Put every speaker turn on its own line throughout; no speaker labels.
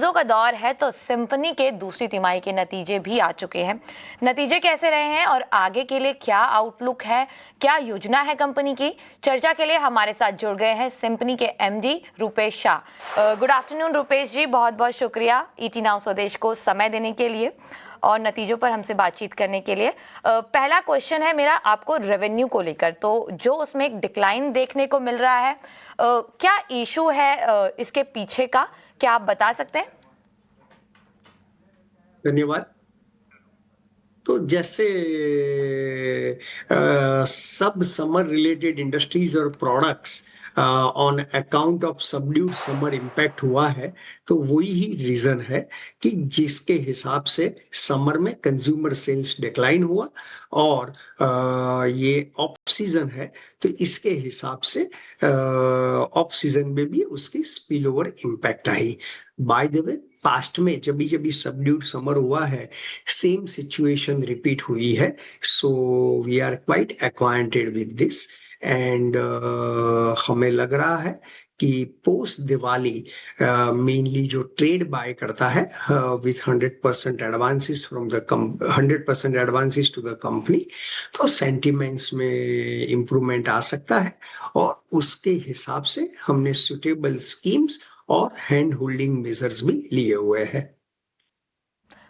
नतीजों का दौर है तो सिंफनी के दूसरी तिमाही के नतीजे भी आ चुके हैं। नतीजे कैसे रहे हैं और आगे के लिए क्या आउटलुक है, क्या योजना है कंपनी की, चर्चा के लिए हमारे साथ जुड़ गए हैं सिंफनी के MD Rupesh Shah. Good afternoon Rupesh ji, बहुत बहुत शुक्रिया ईटी नाउ स्वदेश को समय देने के लिए और नतीजों पर हमसे बातचीत करने के लिए। पहला क्वेश्चन है मेरा आपको रेवेन्यू को लेकर, तो जो उसमें एक डिक्लाइन देखने को मिल रहा है, क्या इशू है इसके पीछे का, क्या आप बता सकते हैं?
धन्यवाद। तो जैसे सब समर रिलेटेड इंडस्ट्रीज और products on account of subdued summer impact हुआ है, तो वही ही रीजन है कि जिसके हिसाब से समर में कंज्यूमर सेल्स डिक्लाइन हुआ और ये ऑफ सीजन है, तो इसके हिसाब से ऑफ सीजन में भी उसकी spill over impact I. By the way, past में जब भी सबड्यूड समर हुआ है, सेम सिचुएशन रिपीट हुई है। So we are quite acquainted with this and हमें लग रहा है कि पोस्ट दिवाली मेनली जो ट्रेड बाय करता है with 100% advances from the 100% advances to the company, तो सेंटिमेंट्स में इम्प्रूवमेंट आ सकता है और उसके हिसाब से हमने सुटेबल स्कीम्स और हैंड होल्डिंग मेजर्स भी लिए हुए हैं।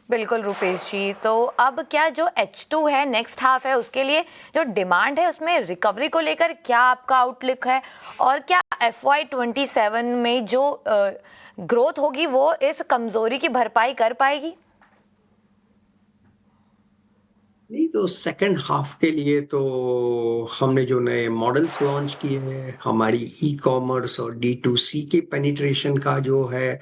बिल्कुल रुपेश जी, तो अब क्या जो H2 है, नेक्स्ट हाफ है, उसके लिए जो डिमांड है उसमें रिकवरी को लेकर क्या आपका आउटलुक है और क्या FY27 में जो ग्रोथ होगी वो इस कमजोरी की भरपाई कर पाएगी?
नहीं, तो सेकंड हाफ के लिए तो हमने जो नए मॉडल्स लॉन्च किए हैं, हमारी ई कॉमर्स और D2C के पेनिट्रेशन का जो है,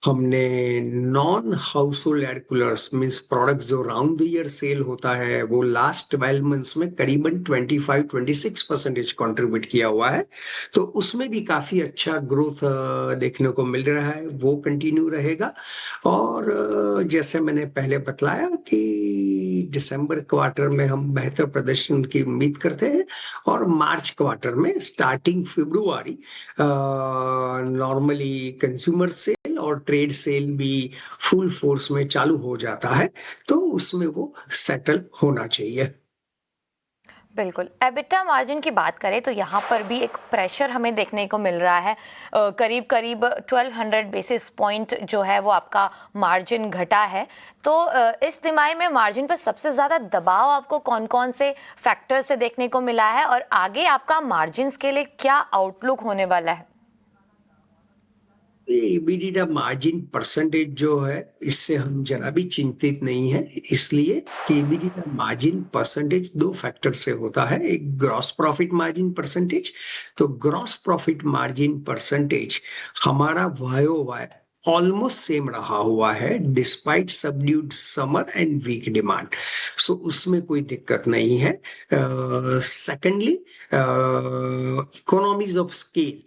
हमने non house hold air coolers means products जो राउंड द ईयर सेल होता है, वो लास्ट 12 मंथ्स में करीबन 25-26% कंट्रीब्यूट किया हुआ है। तो उसमें भी काफी अच्छा ग्रोथ देखने को मिल रहा है, वो कंटिन्यू रहेगा। और जैसे मैंने पहले बतलाया कि दिसंबर क्वार्टर में हम बेहतर प्रदर्शन की उम्मीद करते हैं और मार्च क्वार्टर में स्टार्टिंग फरवरी नॉर्मली कंज्यूमर सेल और ट्रेड सेल भी फुल फोर्स में चालू हो जाता है, तो उसमें वो सेटल होना चाहिए।
बिल्कुल। एबिटा मार्जिन की बात करें तो यहाँ पर भी एक प्रेशर हमें देखने को मिल रहा है। करीब करीब 1200 बेसिस पॉइंट जो है वो आपका मार्जिन घटा है। तो इस तिमाही में मार्जिन पर सबसे ज़्यादा दबाव आपको कौन कौन से फैक्टर से देखने को मिला है और आगे आपका मार्जिन के लिए क्या आउटलुक होने वाला है?
EBITDA मार्जिन परसेंटेज जो है, इससे हम जरा भी चिंतित नहीं है, इसलिए कि EBITDA मार्जिन परसेंटेज दो फैक्टर से होता है। एक ग्रॉस प्रॉफिट मार्जिन परसेंटेज, तो ग्रॉस प्रॉफिट मार्जिन परसेंटेज हमारा वाय ऑलमोस्ट सेम रहा हुआ है despite subdued summer and weak demand. So उसमें कोई दिक्कत नहीं है। सेकेंडली, इकोनॉमीज ऑफ स्केल,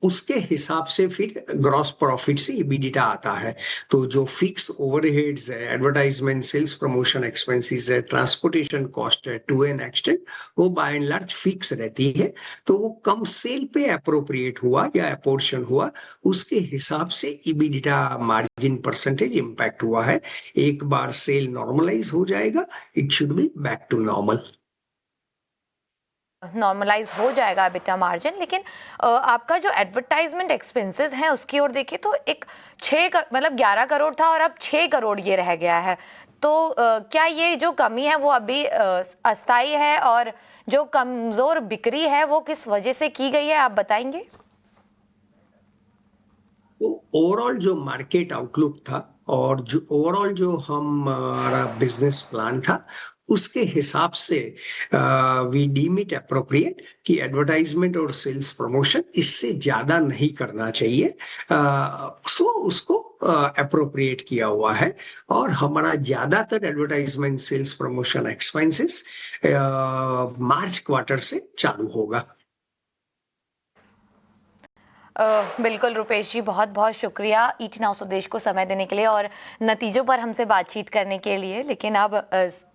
उसके हिसाब से फिर ग्रॉस प्रॉफिट से EBITDA आता है। तो जो फिक्स ओवरहेड्स है, एडवर्टाइजमेंट, सेल्स प्रमोशन एक्सपेंसेस है, ट्रांसपोर्टेशन कॉस्ट है, टू एन एक्सटेंट वो बाय एंड लार्ज फिक्स रहती है। तो वो कम सेल पे अप्रोप्रिएट हुआ या अपोर्शन हुआ, उसके हिसाब से EBITDA मार्जिन परसेंटेज इंपैक्ट हुआ है। एक बार सेल नॉर्मलाइज हो जाएगा, it should be back to normal.
Normalise हो जाएगा एबिटा मार्जिन, लेकिन आपका जो एडवर्टाइजमेंट एक्सपेंसेस हैं उसकी ओर देखिए तो एक 11 करोड़ था और अब 6 करोड़ ये रह गया है। तो क्या ये जो कमी है वो अभी अस्थायी है और जो कमजोर बिक्री है वो किस वजह से की गई है, आप बताएंगे?
तो ओवरऑल जो मार्केट आउटलुक था और जो ओवरऑल जो हमारा बिजनेस प्लान था, उसके हिसाब से वी डीम इट अप्रोप्रिएट कि एडवर्टाइजमेंट और सेल्स प्रमोशन इससे ज्यादा नहीं करना चाहिए। सो उसको अप्रोप्रिएट किया हुआ है और हमारा ज्यादातर advertisement sales promotion expenses March quarter से चालू होगा।
बिल्कुल रुपेश जी, बहुत बहुत शुक्रिया ईटी नाउ स्वदेश को समय देने के लिए और नतीजों पर हमसे बातचीत करने के लिए। लेकिन अब